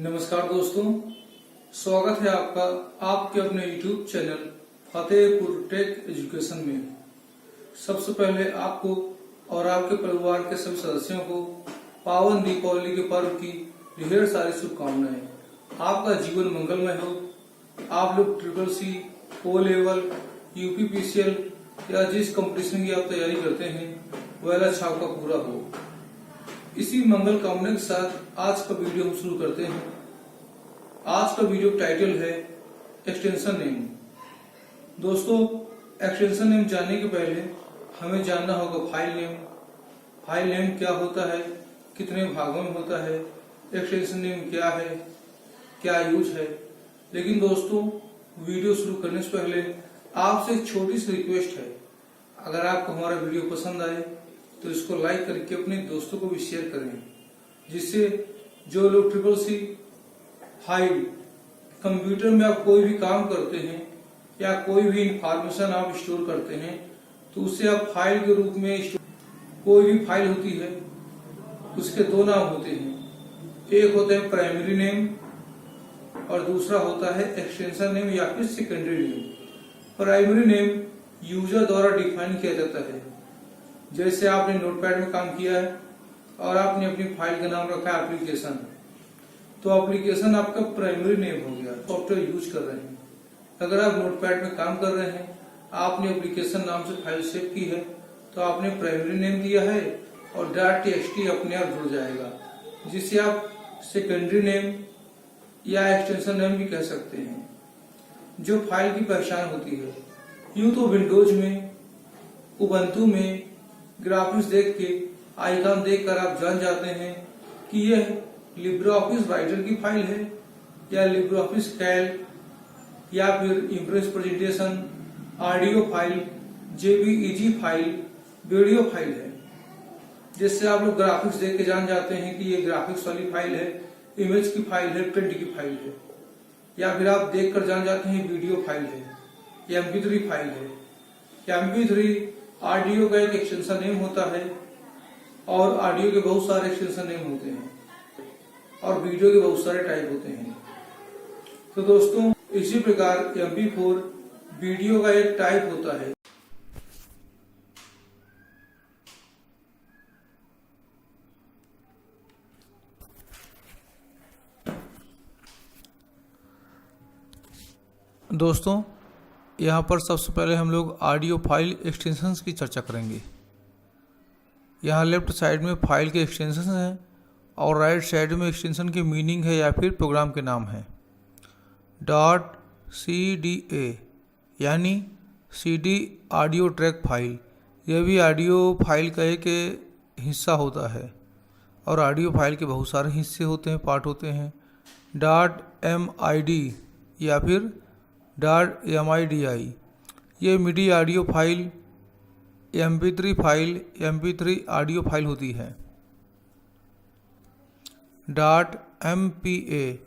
नमस्कार दोस्तों, स्वागत है आपका आपके अपने YouTube channel Fatehpur tech education में। सबसे पहले आपको और आपके परिवार के सभी सदस्यों को पावन दीपावली के पर्व की ढेर सारी शुभकामनाएं। आपका जीवन मंगलमय हो। आप लोग triple C, O level, UPPCL या जिस कंपटीशन की आप तैयारी करते हैं वह अच्छा आपका पूरा हो। इसी मंगल कामना के साथ आज का वीडियो हम शुरू करते हैं। आज का वीडियो टाइटल है एक्सटेंशन नेम। दोस्तों, एक्सटेंशन नेम जानने के पहले हमें जानना होगा फाइल नेम। फाइल नेम क्या होता है, कितने भागों में होता है, एक्सटेंशन नेम क्या है, क्या यूज है। लेकिन दोस्तों, वीडियो शुरू करने से पहले आपसे एक छोटी सी रिक्वेस्ट है। अगर आपको हमारा वीडियो पसंद आए तो इसको लाइक करके अपने दोस्तों को भी शेयर करें, जिससे जो लोग ट्रिपल सी फाइल कंप्यूटर में आप कोई भी काम करते हैं या कोई भी इंफॉर्मेशन आप स्टोर करते हैं तो उसे आप फाइल के रूप में कोई भी फाइल होती है उसके दो नाम होते हैं। एक होता है प्राइमरी नेम और दूसरा होता है एक्सटेंशन नेम या फिर secondary name. Primary name user द्वारा डिफाइन किया जाता है। जैसे आपने नोटपैड में काम किया है और आपने अपनी फाइल का नाम रखा है एप्लीकेशन, तो एप्लीकेशन आपका प्राइमरी नेम हो गया, सॉफ्टवेयर यूज कर रहे हैं। अगर आप नोटपैड में काम कर रहे हैं, आपने एप्लीकेशन नाम से फाइल सेव की है तो आपने प्राइमरी नेम दिया है और .txt अपने आप जुड़ जाएगा, जिसे आप सेकेंडरी नेम या एक्सटेंशन नेम भी कह सकते हैं, जो फाइल की पहचान होती है। यूं तो विंडोज में, उबंटू में ग्राफिक्स देख के, आइकन देखकर आप जान जाते हैं कि यह लिब्रे ऑफिस राइटर की फाइल है या लिब्रे ऑफिस कैल्क या फिर impress presentation, audio file, JPEG file, video file है। जिससे आप लोग ग्राफिक्स देख के जान जाते हैं कि ये ग्राफिक्स वाली फाइल है, इमेज की फाइल है, प्रिंट की फाइल है। या फिर आप देख कर जान जाते हैं वीडियो फाइल है, MP3 फाइल है। MP3 ऑडियो का एक एक्सटेंशन नेम होता है और ऑडियो के बहुत सारे एक्सटेंशन नेम होते हैं और वीडियो के बहुत सारे टाइप होते हैं। तो दोस्तों, इसी प्रकार MP4 वीडियो का एक टाइप होता है। दोस्तों, यहाँ पर सबसे पहले हम लोग ऑडियो फाइल एक्सटेंशंस की चर्चा करेंगे। यहाँ लेफ्ट साइड में फाइल के एक्सटेंशन हैं और राइट साइड में एक्सटेंशन की मीनिंग है या फिर प्रोग्राम के नाम है। .cda यानी CD ऑडियो ट्रैक फाइल, यह भी ऑडियो फाइल का एक हिस्सा होता है और ऑडियो फाइल के बहुत सारे हिस्से होते हैं, पार्ट होते हैं। .mid या फिर .midi ये MIDI audio file, MP3 file, MP3 audio file होती है। .mpa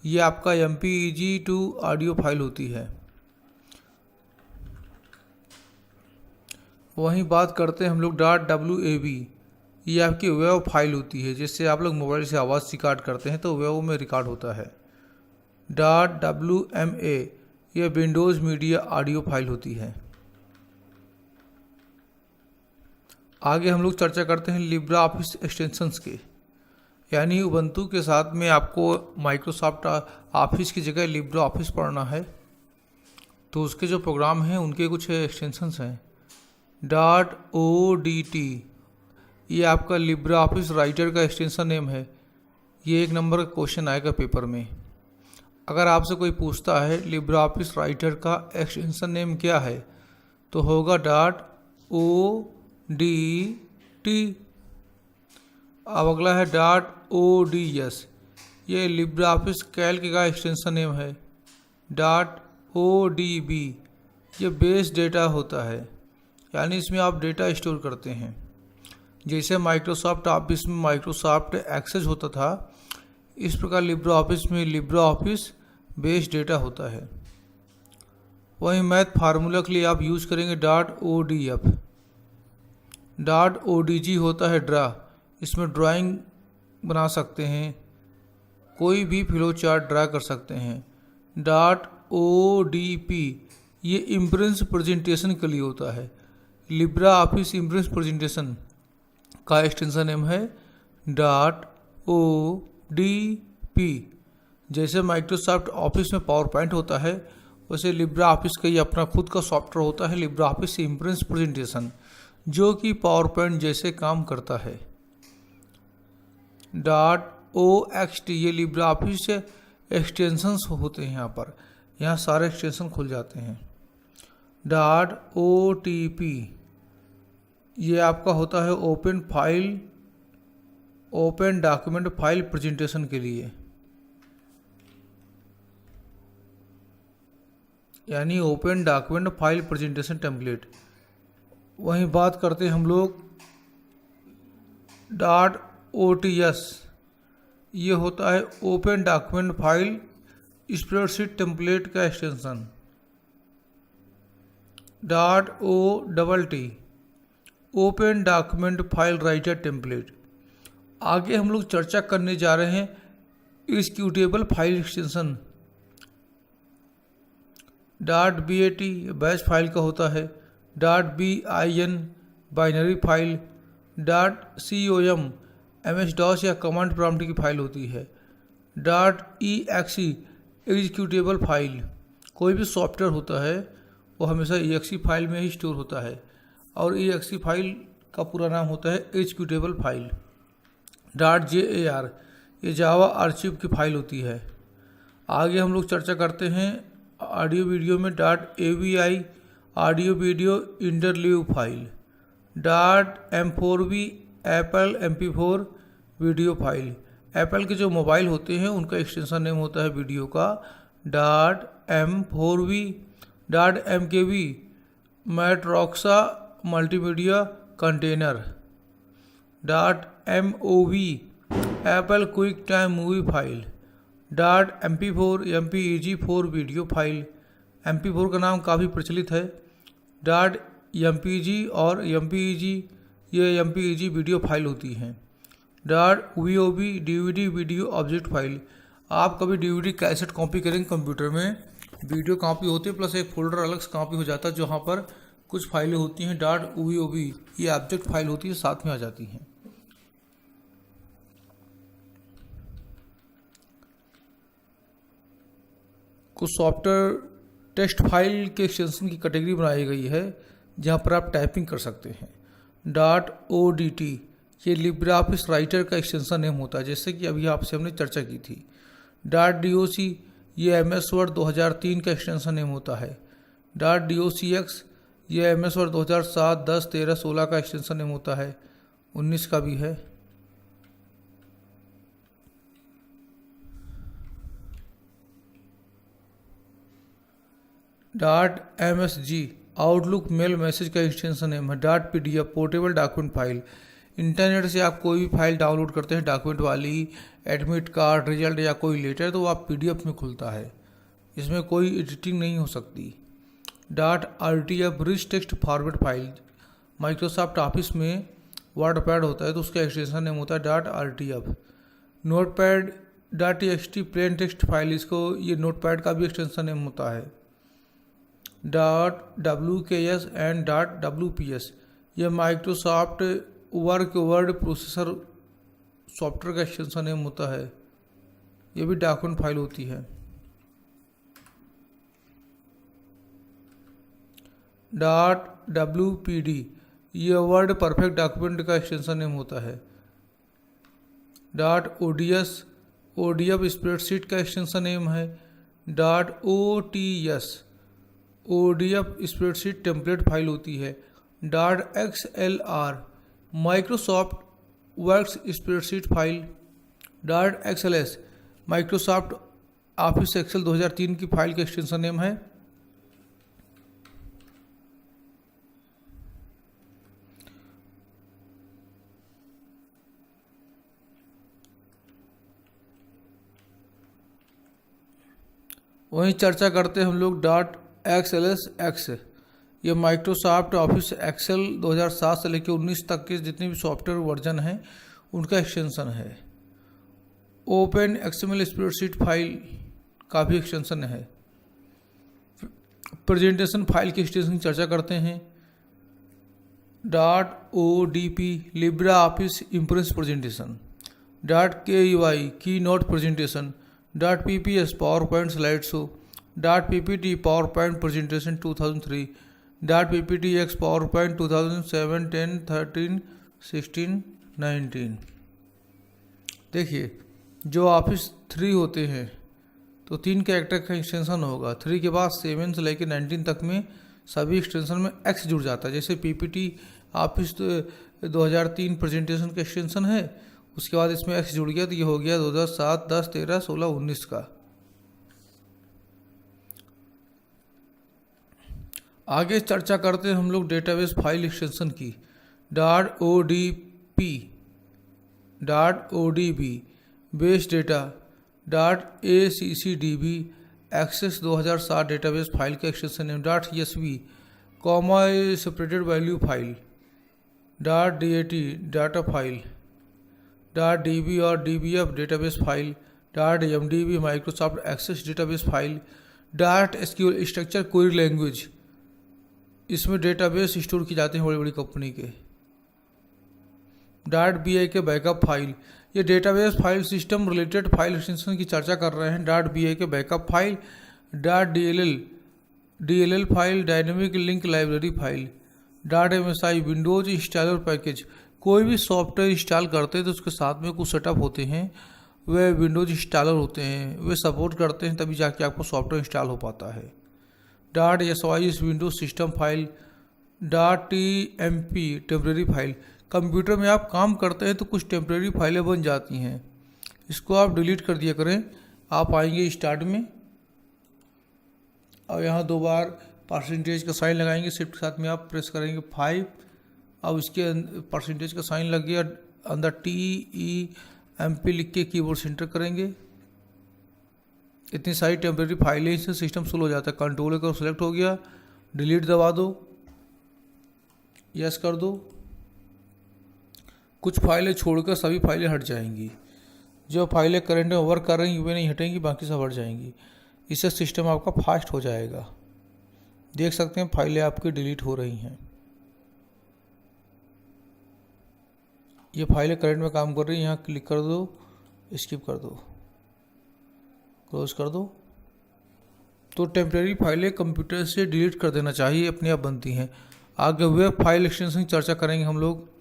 ये आपका MPEG-2 ऑडियो फाइल होती है। वहीं बात करते हैं हम लोग .wav, ये आपकी वेव फाइल होती है, जिससे आप लोग मोबाइल से आवाज़ रिकॉर्ड करते हैं तो वेव में रिकॉर्ड होता है। .wma यह विंडोज़ मीडिया ऑडियो फाइल होती है। आगे हम लोग चर्चा करते हैं लिब्रे ऑफिस एक्सटेंशंस के, यानी उबंटू के साथ में आपको माइक्रोसॉफ्ट ऑफिस की जगह लिब्रे ऑफिस पढ़ना है तो उसके जो प्रोग्राम हैं उनके कुछ एक्सटेंशंस हैं। .odt ये आपका लिब्रे ऑफिस राइटर का एक्सटेंशन नेम है। ये 1 नंबर का क्वेश्चन आएगा पेपर में। अगर आपसे कोई पूछता है लिब्रे ऑफिस राइटर का एक्सटेंशन नेम क्या है तो होगा .odt। अब अगला है .ods, ये लिब्रे ऑफिस कैल्क का एक्सटेंशन नेम है। .odb ये बेस डेटा होता है, यानी इसमें आप डेटा स्टोर करते हैं। जैसे माइक्रोसॉफ्ट ऑफिस में माइक्रोसॉफ्ट एक्सेस होता था, इस प्रकार लिब्रे ऑफिस में लिब्रे ऑफिस बेस डेटा होता है। वहीं मैथ फार्मूला के लिए आप यूज करेंगे .odf। .odg होता है ड्रा, इसमें ड्राइंग बना सकते हैं कोई भी फ्लो चार्ट ड्रा कर सकते हैं। डॉट ODP ये इम्प्रेस प्रेजेंटेशन के लिए होता है। लिब्रा ऑफिस इम्प्रेस प्रेजेंटेशन का एक्सटेंशन नेम है डॉट ODP। जैसे माइक्रोसॉफ्ट ऑफिस में पावर पॉइंट होता है, वैसे लिब्रा ऑफिस का ही अपना खुद का सॉफ्टवेयर होता है, लिब्रा ऑफिस इम्प्रेस प्रेजेंटेशन, जो कि पावर पॉइंट जैसे काम करता है। डॉट OXT ये लिब्रा ऑफिस एक्सटेंशंस होते हैं। यहाँ सारे एक्सटेंशन खुल जाते हैं। डॉट OTP ये आपका होता है ओपन डॉक्यूमेंट फाइल प्रेजेंटेशन के लिए, यानी open document file presentation template. वहीं बात करते हैं हम लोग डॉट OTS ये होता है open document file spreadsheet template का extension. Dot OTT open document file writer template. आगे हम लोग चर्चा करने जा रहे हैं executable file extension. Dot BAT batch file का होता है। Dot BIN binary file. Dot COM MS-DOS या कमांड प्रॉम्प्ट की फाइल होती है। डॉट EXE एग्जीक्यूटेबल फाइल, कोई भी सॉफ्टवेयर होता है वो हमेशा EXE फाइल में ही स्टोर होता है, और EXE फाइल का पूरा नाम होता है एग्जीक्यूटेबल फाइल। डॉट JAR ये जावा आर्चिव की फाइल होती है। आगे हम लोग चर्चा करते हैं ऑडियो वीडियो में। Dot AVI audio video interleave file. Dot M4V Apple MP4 video file. Apple के जो मोबाइल होते हैं उनका एक्सटेंशन नेम होता है वीडियो का dot M4V। Dot MKV Matroska multimedia container. Dot MOV Apple QuickTime movie file. Dot MP4 MPEG-4 video file. MP4 का नाम काफ़ी प्रचलित है। डॉट MPG और MPEG ये MPEG वीडियो फाइल होती हैं। Dot VOV DVD video object file. आप कभी DVD कैसेट कॉपी करेंगे कंप्यूटर में, वीडियो कॉपी होती है प्लस एक फोल्डर अलग से कॉपी हो जाता है जहाँ पर कुछ फाइलें होती हैं। डॉट VOV ये ऑब्जेक्ट फाइल होती है, साथ में आ जाती हैं। कुछ सॉफ्टवेयर टेक्स्ट फाइल के एक्सटेंशन की कैटेगरी बनाई गई है जहाँ पर आप टाइपिंग कर सकते हैं। डॉट ODT ये लिब्रा ऑफिस राइटर का एक्सटेंशन नेम होता है, जैसे कि अभी आपसे हमने चर्चा की थी। डॉट DOC ये MS Word 2003 का एक्सटेंशन नेम होता है। डॉट DOCX ये MS Word 2007, 10, 13, 16 का एक्सटेंशन नेम होता है, 19 का भी है। Dot MSG Outlook mail message का एक्सटेंशन नेम है। Dot PDF portable document file. Internet से आप कोई भी फाइल डाउनलोड करते हैं डॉक्यूमेंट वाली, एडमिट कार्ड, रिजल्ट या कोई लेटर, तो वो आप PDF में खुलता है, इसमें कोई एडिटिंग नहीं हो सकती। Dot RTF rich text format file. Microsoft office में वर्ड पैड होता है तो उसका एक्सटेंशन नेम होता है dot RTF। Notepad dot TXT plain text file, इसको ये नोटपैड का भी एक्सटेंशन नेम होता है। Dot WKS and dot WPS ये माइक्रोसॉफ्ट वर्ड प्रोसेसर सॉफ्टवेयर का एक्सटेंशन नेम होता है, ये भी डॉक्यूमेंट फाइल होती है। डॉट WPD ये वर्ड परफेक्ट डॉक्यूमेंट का एक्सटेंशन नेम होता है। डॉट ODS ODF स्प्रेडशीट का एक्सटेंशन नेम है। Dot OTS ODF spreadsheet template file होती है। Dot XLR Microsoft Works spreadsheet file. Dot XLS Microsoft Office Excel 2003 की फाइल का एक्सटेंशन नेम है। वहीं चर्चा करते हैं हम लोग डॉट XLSX ये माइक्रोसॉफ्ट ऑफिस एक्सेल 2007 से लेकर 19 तक के जितने भी सॉफ्टवेयर वर्जन हैं उनका एक्सटेंशन है। ओपन एक्सएमएल स्प्रेडशीट फाइल का भी एक्सटेंशन है। प्रेजेंटेशन फाइल की एक्सटेंशन की चर्चा करते हैं। .odp Libra office impress presentation, .key की note presentation, .pps power point slide show, .ppt power point presentation 2003, .pptx power point 2007, 10, 13, 16, 19। देखिए जो ऑफिस 3 होते हैं तो 3 कैरेक्टर का एक्सटेंशन होगा। 3 के बाद 7 से लेकर 19 तक में सभी एक्सटेंशन में एक्स जुड़ जाता है। जैसे पीपीटी ऑफिस 2003 प्रेजेंटेशन का एक्सटेंशन है, उसके बाद इसमें एक्स जुड़ गया तो ये हो गया 2007, 10, 13, 16, 19 का। आगे चर्चा करते हैं हम लोग डेटाबेस फाइल एक्सटेंशन की। .odp, .odb base data, .accdb Access 2007 database file का एक्सटेंशन है। .csv comma separated value file, .dat data file, .db और dbf database file, .mdb Microsoft Access database file, .sql structure query language, इसमें database store की जाते हैं बड़ी बड़ी company के। .bi के बैकअप फाइल, ये database file system related file extension की चर्चा कर रहे हैं। .ba के backup file, .dll file, dynamic link library file, .msi Windows installer package. कोई भी सॉफ्टवेयर इंस्टॉल करते हैं तो उसके साथ में कुछ सेटअप होते हैं, वे विंडोज इंस्टॉलर होते हैं, वे सपोर्ट करते हैं, तभी जाके आपको सॉफ्टवेयर इंस्टॉल हो पाता है। .sys Windows system file, .tmp temporary file. Computer में आप काम करते हैं तो कुछ टेम्परेरी फाइलें बन जाती हैं, इसको आप डिलीट कर दिया करें। आप आएंगे स्टार्ट में और यहाँ 2 बार परसेंटेज का साइन लगाएंगे, शिफ्ट के साथ में आप प्रेस करेंगे 5। अब इसके परसेंटेज का साइन लग गया, अंदर TEMP लिख के कीबोर्ड से एंटर करेंगे। इतनी सारी टेम्परेरी फाइलें, इससे सिस्टम स्लो हो जाता है। कंट्रोल करो, सिलेक्ट हो गया, डिलीट दबा दो, यस कर दो। कुछ फाइलें छोड़कर सभी फाइलें हट जाएंगी। जो फाइलें करंट में वर्क कर रही हैं वे नहीं हटेंगी, बाकी सब हट जाएंगी। इससे सिस्टम आपका फास्ट हो जाएगा। देख सकते हैं फाइलें आपकी डिलीट हो रही हैं। ये फाइलें करंट में काम कर रही हैं, यहाँ क्लिक कर दो, स्किप कर दो, क्लोज कर दो। तो टेम्परेरी फाइलें कंप्यूटर से डिलीट कर देना चाहिए, अपने आप बनती हैं। आगे वेब फाइल एक्सटेंशन की चर्चा करेंगे हम लोग।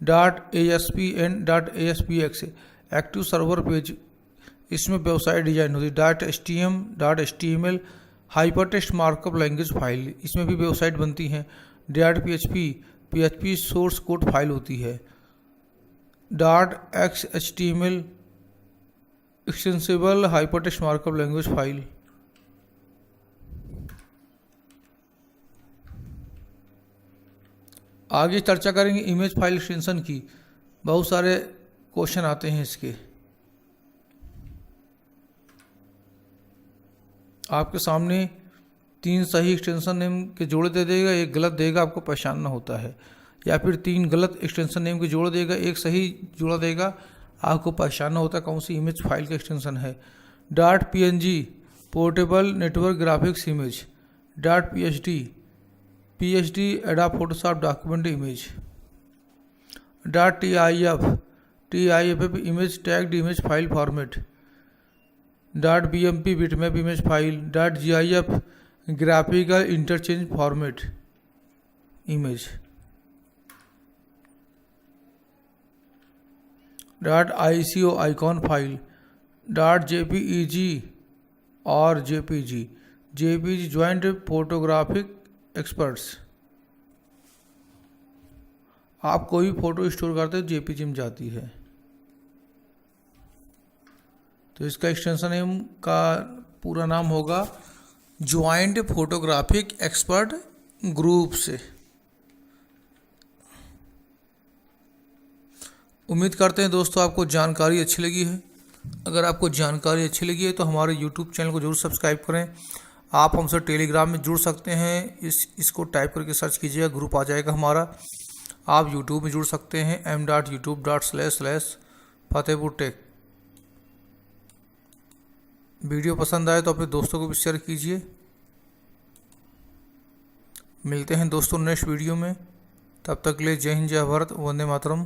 .asp and .aspx active server page, इसमें वेबसाइट डिजाइन होती है। .html hypertext markup language file, इसमें भी वेबसाइट बनती हैं। .php सोर्स कोड फाइल होती है। .xhtml extensible hypertext markup language file. आगे चर्चा करेंगे इमेज फाइल एक्सटेंशन की। बहुत सारे क्वेश्चन आते हैं इसके। आपके सामने 3 सही एक्सटेंशन नेम के जोड़े दे देगा, 1 गलत देगा, आपको पहचानना होता है। या फिर 3 गलत एक्सटेंशन नेम के जोड़े देगा, 1 सही जोड़ा देगा, आपको पहचानना होता है कौन सी इमेज फाइल का एक्सटेंशन है। .png portable network graphics image, .phd adobe Photoshop document image, .tiff image tagged image file format, .bmp bitmap image file, .gif graphical interchange format image, .ico icon file, .jpeg और JPG joint photographic experts. आप कोई भी photo store करते हैं JPG में जाती है। तो इसका एक्सटेंशन नेम का पूरा नाम होगा ज्वाइंट फोटोग्राफिक एक्सपर्ट ग्रुप से। उम्मीद करते हैं दोस्तों आपको जानकारी अच्छी लगी है। अगर आपको जानकारी अच्छी लगी है तो हमारे YouTube चैनल को जरूर सब्सक्राइब करें। आप हमसे टेलीग्राम में जुड़ सकते हैं, इसको टाइप करके सर्च कीजिएगा, ग्रुप आ जाएगा हमारा। आप YouTube में जुड़ सकते हैं m.youtube.com/fatehpurtech। वीडियो पसंद आए तो अपने दोस्तों को भी शेयर कीजिए। मिलते हैं दोस्तों नेक्स्ट वीडियो में, तब तक के लिए जय हिंद, जय भारत, वंदे मातरम।